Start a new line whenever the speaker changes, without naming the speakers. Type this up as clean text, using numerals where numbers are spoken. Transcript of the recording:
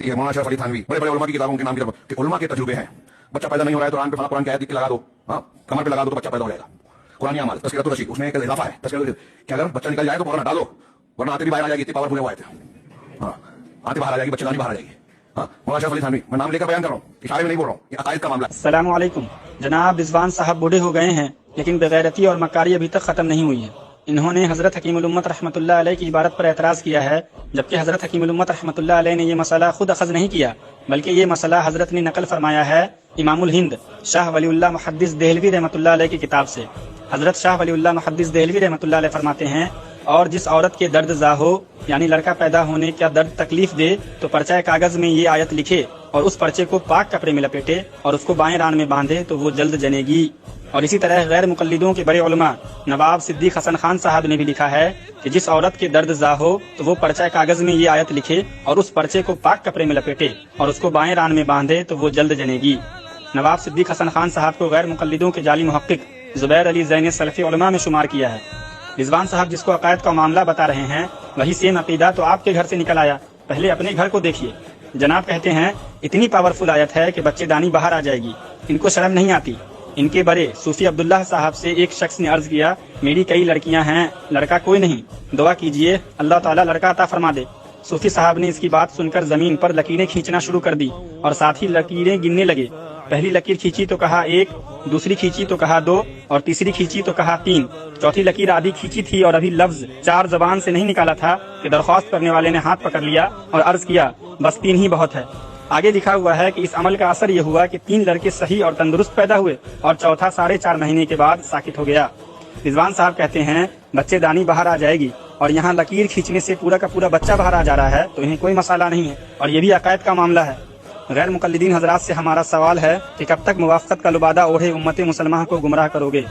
ये मौलाना अशरफ अली थानवी बड़े बड़े उलमा की किताबों के नाम की तरफ कि उलमा के तजुर्बे हैं। बच्चा पैदा नहीं हो रहा है तो रान पे कुरान की आयत लिख के लगा दो, हाँ कमर पे लगा दो तो बच्चा पैदा हो जाएगा। कुरानी अमाल तज़किरतुर रशीद उसमें एक इजाफा है तज़किरतुर कि अगर बच्चा निकल जाए तो पकड़ना डालो, वरना आते भी बाहर आ जाएगी। इतनी पावरफुल है वो आयत, हाँ आते बाहर आ जाएगी, बच्चेदानी बाहर आ जाएगी। हाँ मौलाना अशरफ अली थानवी, मैं नाम लेकर बयान कर रहा हूँ, इशारे में नहीं बोल रहा हूँ, ये अकायद का मामला है।
अस्सलामु अलैकुम। जनाब रिजवान साहब बूढ़े हो गए हैं लेकिन बेगैरती और मक्कारी अभी तक खत्म नहीं हुई है। इन्होंने हज़रत हकीमुल उम्मत रहमतुल्लाह अलैह की इबारत पर एतराज़ किया है, जबकि हज़रत हकीमुल उम्मत रहमतुल्लाह अलैह ने ये मसला खुद अख़ज़ नहीं किया, बल्कि ये मसला हज़रत ने नकल फरमाया है इमामुल हिंद शाह वलीउल्लाह मुहद्दिस देहलवी रहमतुल्लाह अलैह की किताब से। हज़रत शाह वलीउल्लाह मुहद्दिस देहलवी रहमतुल्लाह अलैह फरमाते हैं, और जिस औरत के दर्द ज़ा हो यानी लड़का पैदा होने का दर्द तकलीफ दे तो पर्चा कागज़ में ये आयत लिखे और उस पर्चे को पाक कपड़े में लपेटे और उसको बाएं रान में बांधे तो वो जल्द जनेगी। और इसी तरह गैर मुकल्लिदों के बड़े उलमा नवाब सिद्दीक हसन खान साहब ने भी लिखा है कि जिस औरत के दर्द ज़ा हो तो वो पर्चा कागज़ में ये आयत लिखे और उस पर्चे को पाक कपड़े में लपेटे और उसको बाएं रान में बांधे तो वो जल्द जनेगी। नवाब सिद्दीक हसन खान साहब को गैर मुकल्लिदों के जाली मुहक्किक ज़ुबैर अली ज़ैन सलफ़ी उलमा में शुमार किया है। रिजवान साहब जिसको अकायद का मामला बता रहे हैं वही सेम अकीदा तो आपके घर से निकल आया, पहले अपने घर को देखिए। जनाब कहते हैं इतनी पावरफुल आयत है कि बच्चेदानी बाहर आ जाएगी, इनको शर्म नहीं आती। इनके बड़े सूफी अब्दुल्लाह साहब से एक शख्स ने अर्ज किया, मेरी कई लड़कियां हैं, लड़का कोई नहीं, दुआ कीजिए अल्लाह ताला लड़का अता फरमा दे। सूफी साहब ने इसकी बात सुनकर जमीन पर लकीरें खींचना शुरू कर दी और साथ ही लकीरें गिनने लगे। पहली लकीर खींची तो कहा 1, दूसरी खींची तो कहा 2 और तीसरी खींची तो कहा 3, चौथी लकीर आधी खींची थी और अभी लफ्ज 4 जबान से नहीं निकाला था कि दरख्वास्त करने वाले ने हाथ पकड़ लिया और अर्ज किया बस 3 ही बहुत है। आगे लिखा हुआ है कि इस अमल का असर यह हुआ कि 3 लड़के सही और तंदुरुस्त पैदा हुए और चौथा 4.5 महीने के बाद साकित हो गया। रिजवान साहब कहते हैं बच्चेदानी बाहर आ जाएगी और यहाँ लकीर खींचने से पूरा का पूरा बच्चा बाहर आ जा रहा है तो इन्हें कोई मसाला नहीं है और ये भी अकायद का मामला है। गैर मुकल्लिदीन हजरात से हमारा सवाल है कि कब तक मुवाफ़क़त का लुबादा ओढ़े उम्मत मुसलमान को गुमराह करोगे।